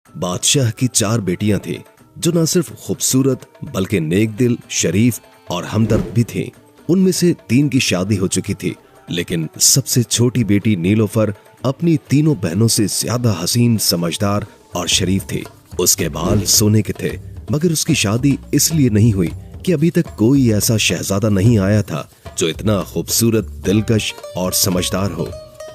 बादशाह की 4 बेटियां थी जो न सिर्फ खूबसूरत बल्कि नेक दिल, शरीफ और हमदर्द भी थीं। उनमें से 3 की शादी हो चुकी थी, लेकिन सबसे छोटी बेटी नीलोफर अपनी तीनों बहनों से ज्यादा हसीन, समझदार और शरीफ थी। उसके बाल सोने के थे, मगर उसकी शादी इसलिए नहीं हुई कि अभी तक कोई ऐसा शहजादा नहीं आया था जो इतना खूबसूरत, दिलकश और समझदार हो।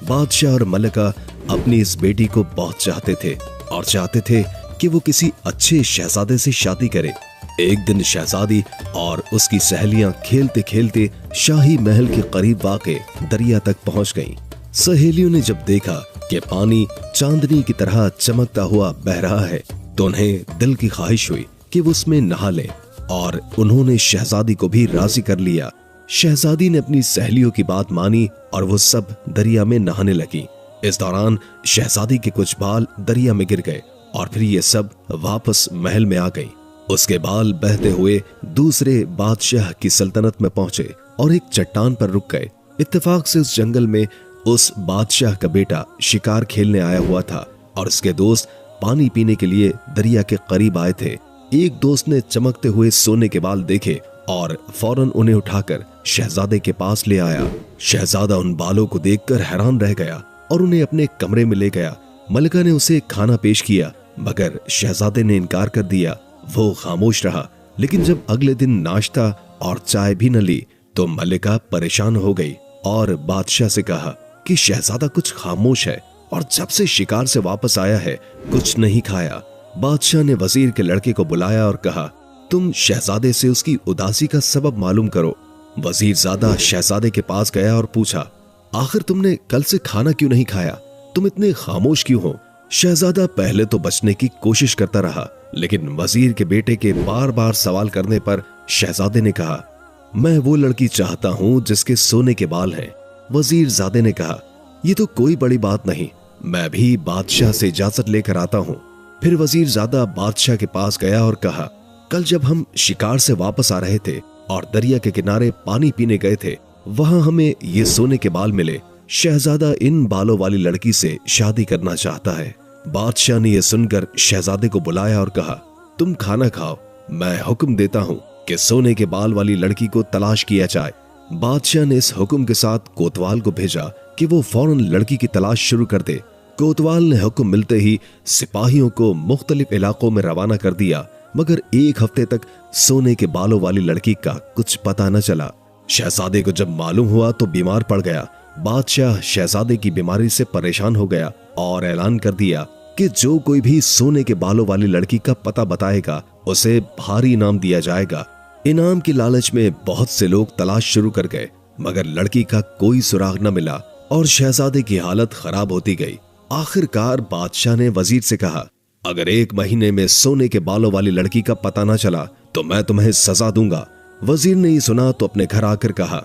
बादशाह और मलिका अपनी इस बेटी को बहुत चाहते थे और चाहते थे कि वो किसी अच्छे शहजादे से शादी करे। एक दिन शहजादी और उसकी सहेलियां खेलते खेलते शाही महल के करीब वाक़े दरिया तक पहुंच गईं। सहेलियों ने जब देखा कि पानी चांदनी की तरह चमकता हुआ बह रहा है तो उन्हें दिल की ख्वाहिश हुई कि वो उसमें नहा लें, और उन्होंने शहजादी को भी राजी कर लिया। शहजादी ने अपनी सहेलियों की बात मानी और वो सब दरिया में नहाने लगी। इस दौरान शहजादी के कुछ बाल दरिया में गिर गए और फिर ये सब वापस महल में आ गई। उसके बाल बहते हुए दूसरे बादशाह की सल्तनत में पहुंचे और एक चट्टान पर रुक गए। इत्तेफाक से उस जंगल में उस बादशाह का बेटा शिकार खेलने आया हुआ था और उसके दोस्त पानी पीने के लिए दरिया के करीब आए थे। एक दोस्त ने चमकते हुए सोने के बाल देखे और फौरन उन्हें उठाकर शहजादे के पास ले आया। शहजादा उन बालों को देखकर हैरान रह गया और उन्हें अपने कमरे में ले गया। मलिका ने उसे खाना पेश किया, मगर शहजादे ने इनकार कर दिया। वो खामोश रहा, लेकिन जब अगले दिन नाश्ता और चाय भी न ली तो मलिका परेशान हो गई और बादशाह से कहा कि शहजादा कुछ खामोश है और जब से शिकार से वापस आया है कुछ नहीं खाया। बादशाह ने वजीर के लड़के को बुलाया और कहा, तुम शहजादे से उसकी उदासी का सबब मालूम करो। वजीर ज़ादा शहजादे के पास गया और पूछा, आखिर तुमने कल से खाना क्यों नहीं खाया? तुम इतने खामोश क्यों हो? शहजादा पहले तो बचने की कोशिश करता रहा, लेकिन वजीर के बेटे के बार बार सवाल करने पर शहजादे ने कहा, मैं वो लड़की चाहता हूं जिसके सोने के बाल हैं। वजीर ज़ादे ने कहा, ये तो कोई बड़ी बात नहीं, मैं भी बादशाह से इजाजत लेकर आता हूं। फिर वजीर ज़ादा बादशाह के पास गया और कहा, कल जब हम शिकार से वापस आ रहे थे और दरिया के किनारे पानी पीने गए थे, वहां हमें ये सोने के बाल मिले। शहजादा इन बालों वाली लड़की से शादी करना चाहता है। बादशाह ने यह सुनकर शहजादे को बुलाया और कहा, तुम खाना खाओ, मैं हुक्म देता हूँ कि सोने के बाल वाली लड़की को तलाश किया जाए। बादशाह ने इस हुक्म के साथ कोतवाल को भेजा कि वो फौरन लड़की की तलाश शुरू कर दे। कोतवाल ने हुक्म मिलते ही सिपाहियों को मुख्तलिफ इलाकों में रवाना कर दिया, मगर 1 हफ्ते तक सोने के बालों वाली लड़की का कुछ पता न चला। शहजादे को जब मालूम हुआ तो बीमार पड़ गया। बादशाह शहजादे की बीमारी से परेशान हो गया और ऐलान कर दिया कि जो कोई भी सोने के बालों वाली लड़की का पता बताएगा उसे भारी इनाम दिया जाएगा। इनाम की लालच में बहुत से लोग तलाश शुरू कर गए, मगर लड़की का कोई सुराग न मिला और शहजादे की हालत खराब होती गई। आखिरकार बादशाह ने वजीर से कहा, अगर 1 महीने में सोने के बालों वाली लड़की का पता न चला तो मैं तुम्हें सजा दूंगा। वजीर ने ये सुना तो अपने घर आकर कहा,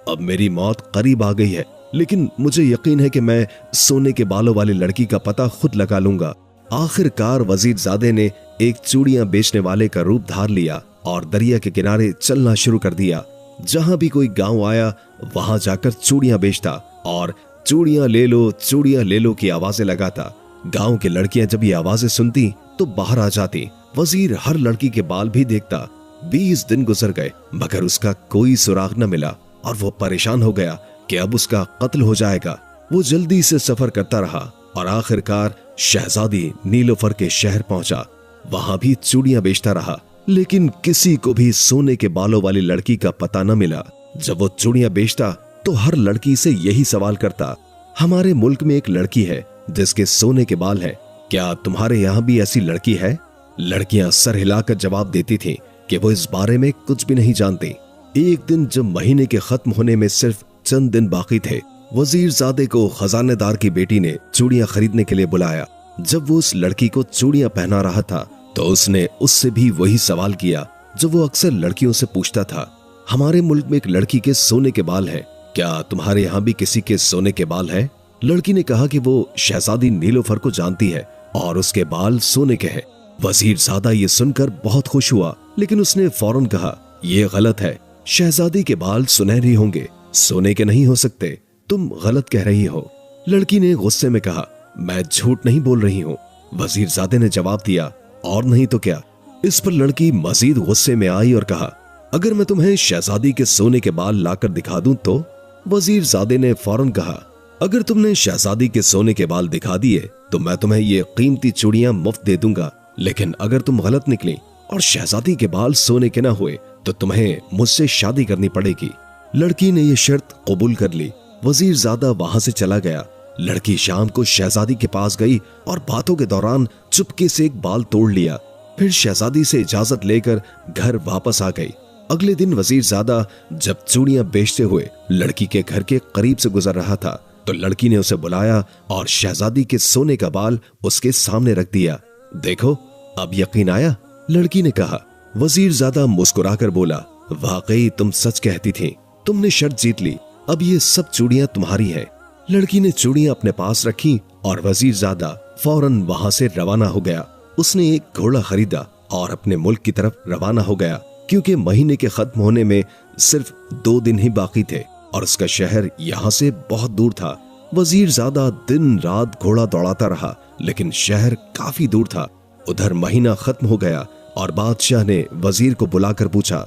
अब मेरी मौत करीब आ गई है, लेकिन मुझे यकीन है कि मैं सोने के बालों वाली लड़की का पता खुद लगा लूंगा। आखिरकार वजीर ज़ादे ने एक चूड़ियां बेचने वाले का रूप धार लिया और दरिया के किनारे चलना शुरू कर दिया। जहां भी कोई गांव आया वहां जाकर चूड़ियां बेचता और चूड़ियां ले लो की आवाजें लगाता। गांव की लड़कियां जब ये आवाजें सुनती तो बाहर आ जाती। वजीर हर लड़की के बाल भी देखता। 20 दिन गुजर गए, मगर उसका कोई सुराग न मिला और वो परेशान हो गया कि अब उसका कत्ल हो जाएगा। वो जल्दी से सफर करता रहा और आखिरकार शहजादी नीलोफर के शहर पहुंचा। वहां भी चूड़ियां बेचता रहा, लेकिन किसी को भी सोने के बालों वाली लड़की का पता न मिला। जब वो चूड़ियां बेचता तो हर लड़की से यही सवाल करता, हमारे मुल्क में एक लड़की है जिसके सोने के बाल हैं, क्या तुम्हारे यहाँ भी ऐसी लड़की है? लड़कियां सर हिलाकर जवाब देती थीं कि वो इस बारे में कुछ भी नहीं जानती। एक दिन जब महीने के खत्म होने में सिर्फ चंद दिन बाकी थे, वजीर ज़ादे को खजानेदार की बेटी ने चूड़ियां खरीदने के लिए बुलाया। जब वो उस लड़की को चूड़ियां पहना रहा था तो उसने उससे भी वही सवाल किया जो वो अक्सर लड़कियों से पूछता था, हमारे मुल्क में एक लड़की के सोने के बाल हैं, क्या तुम्हारे यहाँ भी किसी के सोने के बाल हैं? लड़की ने कहा कि वो शहजादी नीलोफर को जानती है और उसके बाल सोने के हैं। वजीर ज़ादा ये सुनकर बहुत खुश हुआ, लेकिन उसने फौरन कहा, ये गलत है, शहजादी के बाल सुनहरी होंगे, सोने के नहीं हो सकते, तुम गलत कह रही हो। लड़की ने गुस्से में कहा, मैं झूठ नहीं बोल रही हूँ, वजीरजादे ने जवाब दिया, और नहीं तो क्या। इस पर लड़की मजीद गुस्से में आई और कहा, अगर मैं तुम्हें शहजादी के सोने के बाल लाकर दिखा दूं तो? वजीरजादे ने फौरन कहा, अगर तुमने शहजादी के सोने के बाल दिखा दिए तो मैं तुम्हें ये कीमती चूड़ियां मुफ्त दे दूंगा, लेकिन अगर तुम गलत निकली और शहजादी के बाल सोने के न हुए तो तुम्हें मुझसे शादी करनी पड़ेगी। लड़की ने यह शर्त कबूल कर ली। वजीरजादा वहां से चला गया। लड़की शाम को शहजादी के पास गई और बातों के दौरान चुपके से एक बाल तोड़ लिया। फिर शहजादी से इजाजत लेकर घर वापस आ गई। अगले दिन वजीरजादा जब चूड़ियां बेचते हुए लड़की के घर के करीब से गुजर रहा था तो लड़की ने उसे बुलाया और शहजादी के सोने का बाल उसके सामने रख दिया। देखो, अब यकीन आया? लड़की ने कहा। वजीरजादा मुस्कुराकर बोला, वाकई तुम सच कहती थी, तुमने शर्त जीत ली, अब ये सब चूड़ियां तुम्हारी हैं। लड़की ने चूड़ियां अपने पास रखी और वजीरजादा फौरन वहां से रवाना हो गया। उसने एक घोड़ा खरीदा और अपने मुल्क की तरफ रवाना हो गया, क्योंकि महीने के खत्म होने में सिर्फ 2 दिन ही बाकी थे और उसका शहर यहाँ से बहुत दूर था। वजीरजादा दिन रात घोड़ा दौड़ाता रहा, लेकिन शहर काफी दूर था। उधर महीना खत्म हो गया और बादशाह ने वजीर को बुलाकर पूछा,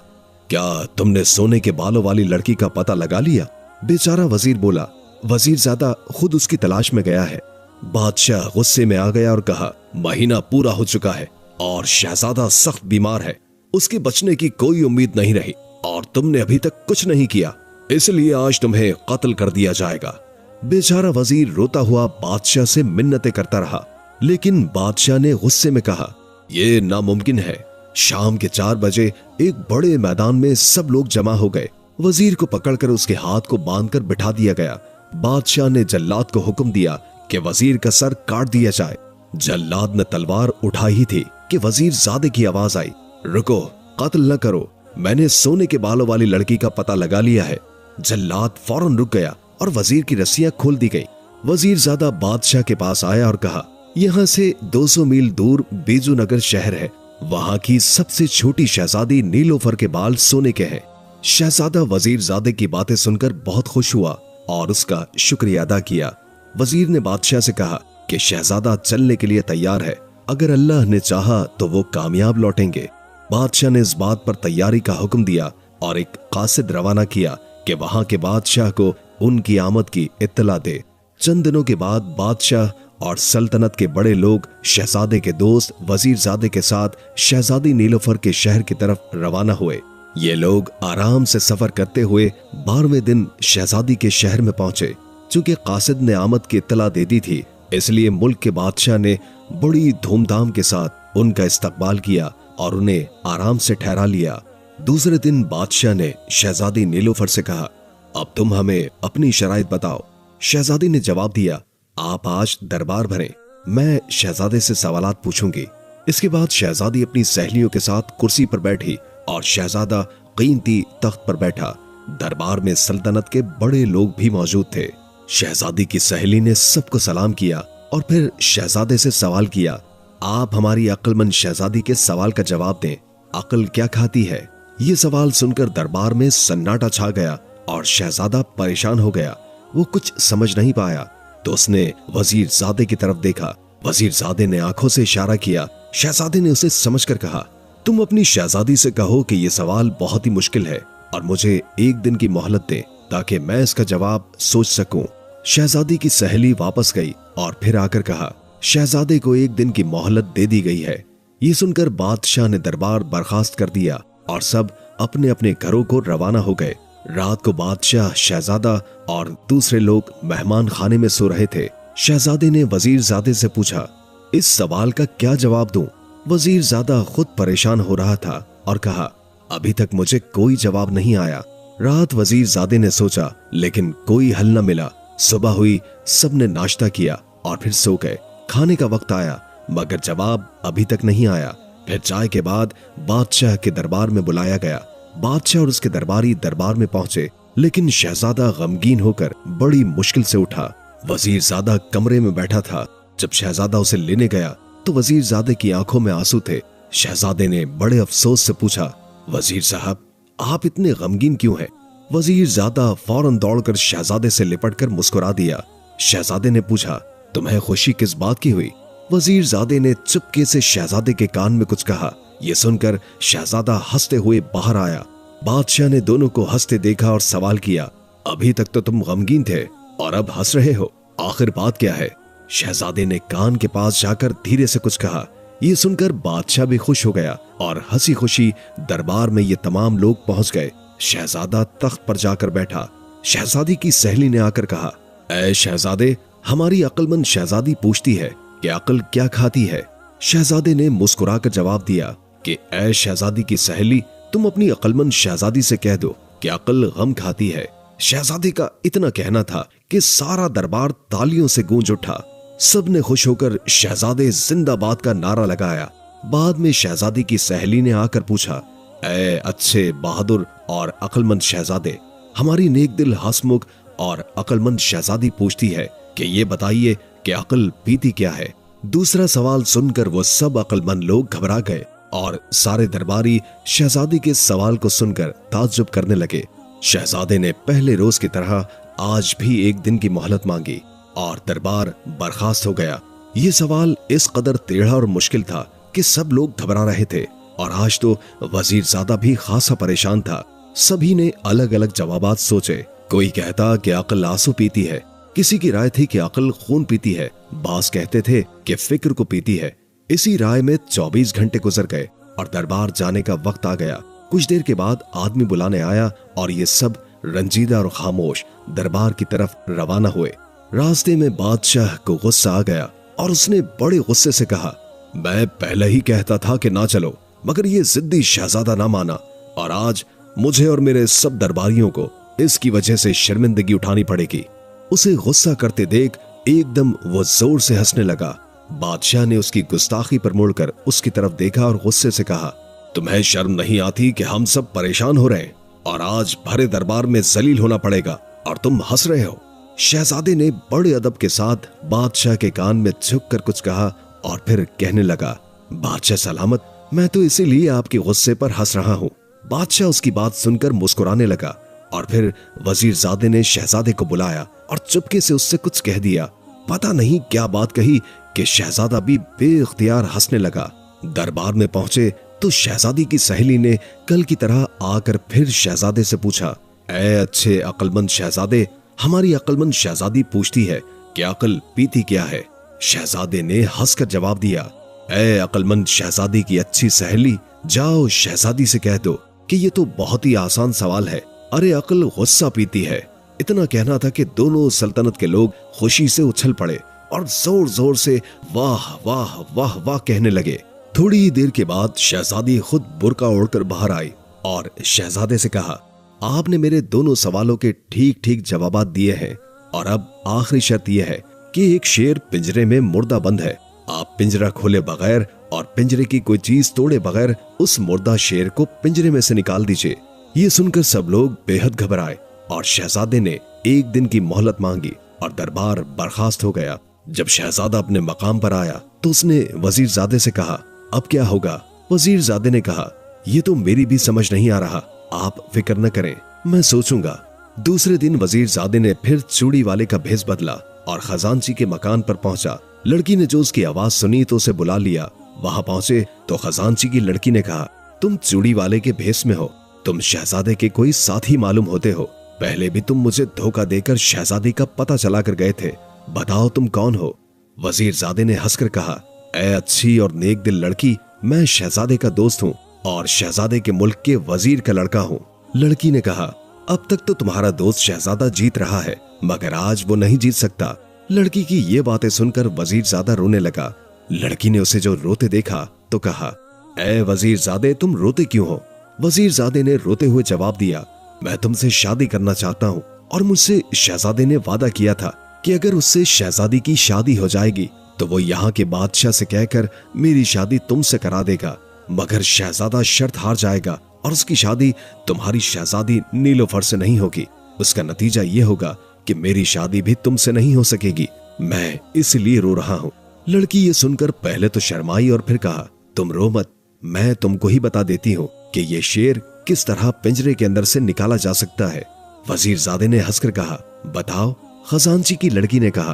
क्या तुमने सोने के बालों वाली लड़की का पता लगा लिया? बेचारा वजीर बोला, वजीरजादा खुद उसकी तलाश में गया है। बादशाह गुस्से में आ गया और कहा, महीना पूरा हो चुका है और शहजादा सख्त बीमार है, उसके बचने की कोई उम्मीद नहीं रही और तुमने अभी तक कुछ नहीं किया, इसलिए आज तुम्हें कत्ल कर दिया जाएगा। बेचारा वजीर रोता हुआ बादशाह से मिन्नतें करता रहा, लेकिन बादशाह ने गुस्से में कहा, यह नामुमकिन है। शाम के 4 बजे एक बड़े मैदान में सब लोग जमा हो गए। वजीर को पकड़कर उसके हाथ को बांधकर बिठा दिया गया। बादशाह ने जल्लाद को हुक्म दिया कि वजीर का सर काट दिया जाए। जल्लाद ने तलवार उठाई ही थी कि वजीरजादे की आवाज आई, रुको, कत्ल न करो, मैंने सोने के बालों वाली लड़की का पता लगा लिया है। जल्लाद फौरन रुक गया और वजीर की रस्सियां खोल दी गई। वजीरजादा बादशाह के पास आया और कहा, यहाँ से 200 मील दूर बेजूनगर शहर है, वहां की सबसे छोटी शहजादी नीलोफर के बाल सोने के हैं। शहजादा वजीरजादे की बातें सुनकर बहुत खुश हुआ और उसका शुक्रिया अदा किया। वजीर ने बादशाह से कहा कि शहजादा चलने के लिए तैयार है, अगर अल्लाह ने चाहा तो वो कामयाब लौटेंगे। बादशाह ने इस बात पर तैयारी का हुक्म दिया और एक कासिद रवाना किया कि वहां के बादशाह को उनकी आमद की इत्तला दे। चंद दिनों के बाद बादशाह और सल्तनत के बड़े लोग शहजादे के दोस्त वजीरजादे के साथ शहजादी नीलोफर के शहर की तरफ रवाना हुए। ये लोग आराम से सफर करते हुए 12वें दिन शहजादी के शहर में पहुंचे। चूंकि कासिद ने आमद की इत्तला दे दी थी, इसलिए मुल्क के बादशाह ने बड़ी धूमधाम के साथ उनका इस्तकबाल किया और उन्हें आराम से ठहरा लिया। दूसरे दिन बादशाह ने शहजादी नीलोफर से कहा, अब तुम हमें अपनी शराइत बताओ। शहजादी ने जवाब दिया, आप आज दरबार भरें, मैं शहजादे से सवालात पूछूंगी। इसके बाद शहजादी अपनी सहेलियों के साथ कुर्सी पर बैठी और शहजादा कीमती तख्त पर बैठा। दरबार में सल्तनत के बड़े लोग भी मौजूद थे। शहजादी की सहेली ने सबको सलाम किया और फिर शहजादे से सवाल किया, आप हमारी अक्लमंद शहजादी के सवाल का जवाब दें, अक्ल क्या खाती है? ये सवाल सुनकर दरबार में सन्नाटा छा गया और शहजादा परेशान हो गया। वो कुछ समझ नहीं पाया तो उसने वजीरजादे की तरफ देखा। वजीरजादे ने आंखों से इशारा किया। शहजादे ने उसे समझकर कहा, तुम अपनी शहजादी से कहो कि यह सवाल बहुत ही मुश्किल है और मुझे 1 दिन की मोहलत दे ताकि मैं इसका जवाब सोच सकूं। शहजादी की सहेली वापस गई और फिर आकर कहा, शहजादे को 1 दिन की मोहलत दे दी गई है। ये सुनकर बादशाह ने दरबार बर्खास्त कर दिया और सब अपने अपने घरों को रवाना हो गए। रात को बादशाह, शहजादा और दूसरे लोग मेहमान खाने में सो रहे थे। शहजादे ने वजीरजादे से पूछा, इस सवाल का क्या जवाब दूं? वजीरजादा खुद परेशान हो रहा था और कहा, अभी तक मुझे कोई जवाब नहीं आया। रात वजीरजादे ने सोचा, लेकिन कोई हल न मिला। सुबह हुई, सबने नाश्ता किया और फिर सो गए। खाने का वक्त आया मगर जवाब अभी तक नहीं आया। फिर चाय के बाद बादशाह के दरबार में बुलाया गया। बादशाह और उसके दरबारी दरबार में पहुंचे, लेकिन शहजादा गमगीन होकर बड़ी मुश्किल से उठा। वजीरजादा कमरे में बैठा था। जब शहजादा उसे लेने गया तो वजीरजादे की आंखों में आंसू थे। शहजादे ने बड़े अफसोस से पूछा, वजीर साहब, आप इतने गमगीन क्यों हैं? वजीरजादा फौरन दौड़कर शहजादे से लिपटकर मुस्कुरा दिया। शहजादे ने पूछा, तुम्हें खुशी किस बात की हुई? वजीरजादे ने चुपके से शहजादे के कान में कुछ कहा। यह सुनकर शहजादा हंसते हुए बाहर आया। बादशाह ने दोनों को हंसते देखा और सवाल किया, अभी तक तो तुम गमगीन थे और अब हंस रहे हो, आखिर बात क्या है? शहजादे ने कान के पास जाकर धीरे से कुछ कहा। यह सुनकर बादशाह भी खुश हो गया और हंसी खुशी दरबार में ये तमाम लोग पहुंच गए। शहजादा तख्त पर जाकर बैठा। शहजादी की सहेली ने आकर कहा, ऐ शहजादे, हमारी अक्लमंद शहजादी पूछती है कि अक्ल क्या खाती है। शहजादे ने मुस्कुराकर जवाब दिया कि ऐ शहजादी की सहेली, तुम अपनी अक्लमंद शहजादी से कह दो कि अक्ल गम खाती है। शहजादे का इतना कहना था कि सारा दरबार तालियों से गूंज उठा। सबने खुश होकर शहजादे जिंदाबाद का नारा लगाया। बाद में शहजादी की सहेली ने आकर पूछा, ऐ अच्छे, बहादुर और अक्लमंद शहजादे, हमारी नेक दिल, हंसमुख और अक्लमंद शहजादी पूछती है कि ये बताइए कि अक्ल पीती क्या है। दूसरा सवाल सुनकर वो सब अक्लमंद लोग घबरा गए और सारे दरबारी शहजादी के सवाल को सुनकर ताज्जुब करने लगे। शहजादे ने पहले रोज की तरह आज भी एक दिन की मोहलत मांगी और दरबार बर्खास्त हो गया। ये सवाल इस कदर टेढ़ा और मुश्किल था कि सब लोग घबरा रहे थे और आज तो वजीरजादा भी खासा परेशान था। सभी ने अलग अलग जवाबात सोचे। कोई कहता कि अक्ल आंसू पीती है, किसी की राय थी कि अक्ल खून पीती है, बास कहते थे कि फिक्र को पीती है। इसी राय में 24 घंटे गुजर गए और दरबार जाने का वक्त आ गया। कुछ देर के बाद आदमी बुलाने आया और ये सब रंजीदा और खामोश दरबार की तरफ रवाना हुए। रास्ते में बादशाह को गुस्सा आ गया और उसने बड़े गुस्से से कहा, मैं पहले ही कहता था कि ना चलो, मगर ये जिद्दी शहजादा ना माना और आज मुझे और मेरे सब दरबारियों को इसकी वजह से शर्मिंदगी उठानी पड़ेगी। उसे गुस्सा करते देख एकदम वो जोर से हंसने लगा। बादशाह ने उसकी गुस्ताखी पर मुड़कर उसकी तरफ देखा और गुस्से से कहा, तुम्हें शर्म नहीं आती कि हम सब परेशान हो रहे हैं और आज भरे दरबार में जलील होना पड़ेगा और तुम हंस रहे हो। शहजादे ने बड़े अदब के साथ बादशाह के कान में झुककर कुछ कहा और फिर कहने लगा, बादशाह सलामत, मैं तो इसीलिए आपके गुस्से पर हंस रहा हूँ। बादशाह उसकी बात सुनकर मुस्कुराने लगा और फिर वजीरजादे ने शहजादे को बुलाया और चुपके से उससे कुछ कह दिया। पता नहीं क्या बात कही कि शहजादा भी बेइख्तियार हंसने लगा। दरबार में पहुंचे तो शहजादी की सहेली ने कल की तरह आकर फिर शहजादे से पूछा, ऐ अच्छे अक्लमंद शहजादे, हमारी अक्लमंद शहजादी पूछती है कि अक्ल पीती क्या है। शहजादे ने हंसकर जवाब दिया, ऐ अक्लमंद शहजादी की अच्छी सहेली, जाओ शहजादी से कह दो कि ये तो बहुत ही आसान सवाल है। अरे अक्ल गुस्सा पीती है। इतना कहना था कि दोनों सल्तनत के लोग खुशी से उछल पड़े और जोर जोर से वाह वाह वाह वाह कहने लगे। थोड़ी ही देर के बाद शहजादी खुद बुर्का ओढ़कर बाहर आई और शहजादे से कहा, आपने मेरे दोनों सवालों के ठीक ठीक जवाबात दिए हैं और अब आखिरी शर्त यह है कि एक शेर पिंजरे में मुर्दा बंद है। आप पिंजरा खोले बगैर और पिंजरे की कोई चीज तोड़े बगैर उस मुर्दा शेर को पिंजरे में से निकाल दीजिए। ये सुनकर सब लोग बेहद घबराए और शहजादे ने एक दिन की मोहलत मांगी और दरबार बर्खास्त हो गया। जब शहजादा अपने मकाम पर आया तो उसने वजीरजादे से कहा, अब क्या होगा? वजीरजादे ने कहा, ये तो मेरी भी समझ नहीं आ रहा, आप फिक्र न करें, मैं सोचूंगा। दूसरे दिन वजीरजादे ने फिर चूड़ी वाले का भेष बदला और खजांची के मकान पर पहुंचा। लड़की ने जो उसकी आवाज सुनी तो उसे बुला लिया। वहां पहुंचे तो खजांची की लड़की ने कहा, तुम चूड़ी वाले के भेष में हो, तुम शहजादे के कोई साथी मालूम होते हो। पहले भी तुम मुझे धोखा देकर शहजादी का पता चला कर गए थे, बताओ तुम कौन हो? वजीरजादे ने हंसकर कहा, ऐ अच्छी और नेक दिल लड़की, मैं शहजादे का दोस्त हूँ और शहजादे के मुल्क के वजीर का लड़का हूँ। लड़की ने कहा, अब तक तो तुम्हारा दोस्त शहजादा जीत रहा है, मगर आज वो नहीं जीत सकता। लड़की की ये बातें सुनकर वजीरजादा रोने लगा। लड़की ने उसे जो रोते देखा तो कहा, ऐ वजीरजादे, तुम रोते क्यों हो? वजीरजादे ने रोते हुए जवाब दिया, मैं तुमसे शादी करना चाहता हूँ और मुझसे शहजादे ने वादा किया था कि अगर उससे शहजादी की शादी हो जाएगी तो वो यहाँ के बादशाह से कहकर मेरी शादी तुमसे करा देगा, मगर शहजादा शर्त हार जाएगा और उसकी शादी तुम्हारी शहजादी नीलोफर से नहीं होगी। उसका नतीजा ये होगा कि मेरी शादी भी तुमसे नहीं हो सकेगी। मैं इसलिए रो रहा हूँ। लड़की ये सुनकर पहले तो शर्माई और फिर कहा, तुम रो मत, मैं तुमको ही बता देती हूँ कि ये शेर किस तरह पिंजरे के अंदर से निकाला जा सकता है। वजीरजादे ने हंसकर कहा, बताओ। खजांची की लड़की ने कहा,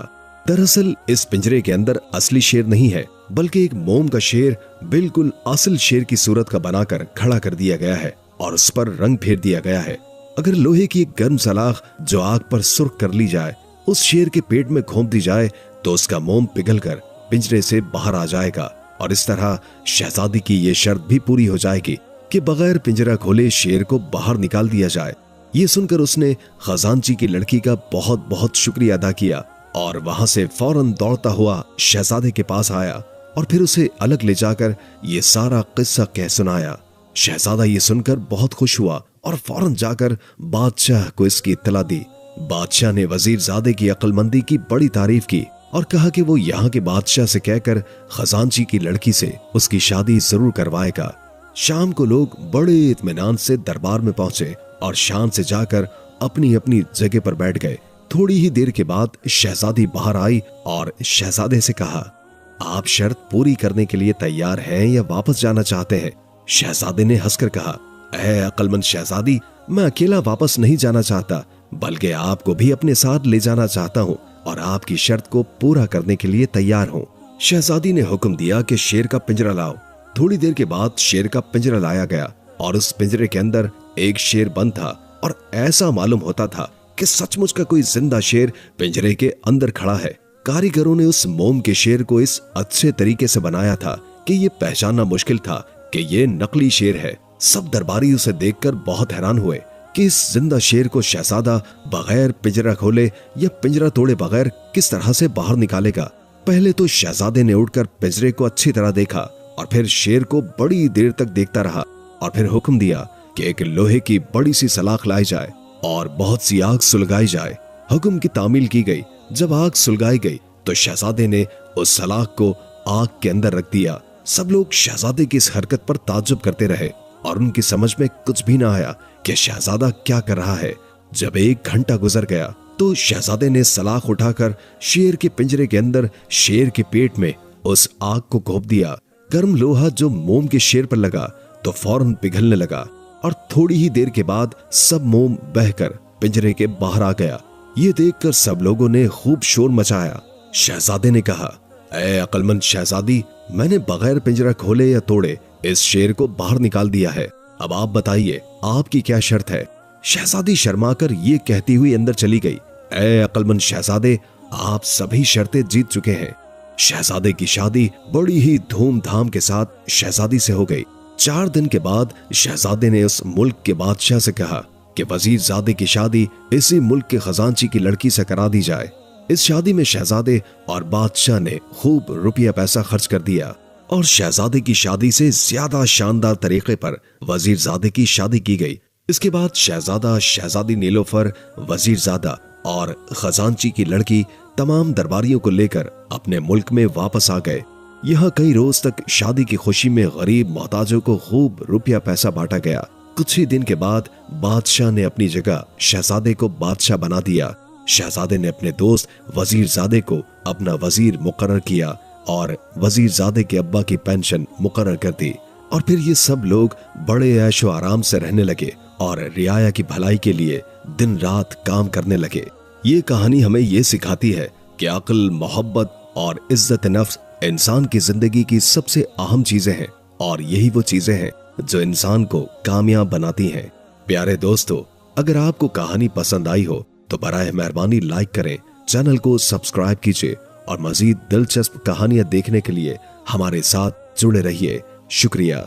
दरअसल इस पिंजरे के अंदर असली शेर नहीं है, बल्कि एक मोम का शेर बिल्कुल असल शेर की सूरत का बनाकर खड़ा कर दिया गया है और उस पर रंग फेर दिया गया है। अगर लोहे की एक गर्म सलाख जो आग पर सुर्ख कर ली जाए उस शेर के पेट में घोंप दी जाए तो उसका मोम पिघलकर पिंजरे से बाहर आ जाएगा और इस तरह शहजादी की ये शर्त भी पूरी हो जाएगी कि बगैर पिंजरा खोले शेर को बाहर निकाल दिया जाए। ये सुनकर उसने खजांची की लड़की का बहुत बहुत शुक्रिया अदा किया और वहां से फौरन दौड़ता हुआ शहजादे के पास आया और फिर उसे अलग ले जाकर ये सारा किस्सा कह सुनाया। शहजादा ये सुनकर बहुत खुश हुआ और फौरन जाकर बादशाह को इसकी इत्तला दी। बादशाह ने वजीरजादे की अक्लमंदी की बड़ी तारीफ की और कहा कि वो यहाँ के बादशाह से कहकर खजांची की लड़की से उसकी शादी जरूर करवाएगा। शाम को लोग बड़े इत्मीनान से दरबार में पहुंचे और शान से जाकर अपनी अपनी जगह पर बैठ गए। थोड़ी ही देर के बाद शहजादी बाहर आई और शहजादे से कहा, आप शर्त पूरी करने के लिए तैयार हैं या वापस जाना चाहते हैं? शहजादे ने हंसकर कहा, ऐ अक्लमंद शहजादी, मैं अकेला वापस नहीं जाना चाहता, बल्कि आपको भी अपने साथ ले जाना चाहता हूँ और आपकी शर्त को पूरा करने के लिए तैयार हूँ। शहजादी ने हुक्म दिया कि शेर का पिंजरा लाओ। थोड़ी देर के बाद शेर का पिंजरा लाया गया और उस पिंजरे के अंदर एक शेर बंद था और ऐसा मालूम होता था कि सचमुच का कोई जिंदा शेर पिंजरे के अंदर खड़ा है। कारीगरों ने उस मोम के शेर को इस अच्छे तरीके से बनाया था कि ये पहचानना मुश्किल था कि ये नकली शेर है। सब दरबारी उसे देखकर बहुत हैरान हुए कि इस जिंदा शेर को शहजादा बगैर पिंजरा खोले या पिंजरा तोड़े बगैर किस तरह से बाहर निकालेगा। पहले तो शहजादे ने उठकर पिंजरे को अच्छी तरह देखा और फिर शेर को बड़ी देर तक देखता रहा और फिर हुक्म दिया कि एक लोहे की बड़ी सी सलाख लाई जाए और बहुत सी आग सुलगाई जाए। हुक्म की तामील की गई। जब आग सुलगाई गई तो शहजादे ने उस सलाख को आग के अंदर रख दिया। सब लोग शहजादे की इस हरकत पर ताज्जुब करते रहे और उनकी समझ में कुछ भी ना आया कि शहजादा क्या कर रहा है। जब 1 घंटा गुजर गया तो शहजादे ने सलाख उठाकर शेर के पिंजरे के अंदर शेर के पेट में उस आग को घोंप दिया। गर्म लोहा जो मोम के शेर पर लगा तो फौरन पिघलने लगा और थोड़ी ही देर के बाद सब मोम बहकर पिंजरे के बाहर आ गया। ये देखकर सब लोगों ने खूब शोर मचाया। शहजादे ने कहा, ऐ अक्लमंद शहजादी, मैंने बगैर पिंजरा खोले या तोड़े इस शेर को बाहर निकाल दिया है। अब आप बताइए आपकी क्या शर्त है? शहजादी शर्माकर ये कहती हुई अंदर चली गई। ऐ अक्लमंद शहजादे, आप सभी शर्तें जीत चुके हैं। शहजादे की शादी बड़ी ही धूमधाम के साथ शहजादी से हो गई। 4 दिन के बाद शहजादे ने उस मुल्क के बादशाह से कहा कि वजीरजादे की शादी इसी मुल्क के खजांची की लड़की से करा दी जाए। इस शादी में शहजादे और बादशाह ने खूब रुपया पैसा खर्च कर दिया और शहजादे की शादी से ज्यादा शानदार तरीके पर वजीरजादे की शादी की गई। इसके बाद शहजादा, शहजादी नीलोफर, वजीरजादा और खजांची की लड़की तमाम दरबारियों को लेकर अपने मुल्क में वापस आ गए। यहाँ कई रोज तक शादी की खुशी में गरीब मोहताजों को खूब रुपया पैसा बांटा गया। कुछ ही दिन के बाद बादशाह ने अपनी जगह शहजादे को बादशाह बना दिया। शहजादे ने अपने दोस्त वजीरजादे को अपना वजीर मुकर्रर किया और वजीरजादे के अब्बा की पेंशन मुकर्रर कर दी और फिर ये सब लोग बड़े ऐशो आराम से रहने लगे और रियाया की भलाई के लिए दिन रात काम करने लगे। ये कहानी हमें ये सिखाती है कि अक्ल, मोहब्बत और इज्जत नफ्स इंसान की जिंदगी की सबसे अहम चीजें हैं और यही वो चीजें हैं जो इंसान को कामयाब बनाती हैं। प्यारे दोस्तों, अगर आपको कहानी पसंद आई हो तो बराए मेहरबानी लाइक करें, चैनल को सब्सक्राइब कीजिए और मजीद दिलचस्प कहानियां देखने के लिए हमारे साथ जुड़े रहिए। शुक्रिया।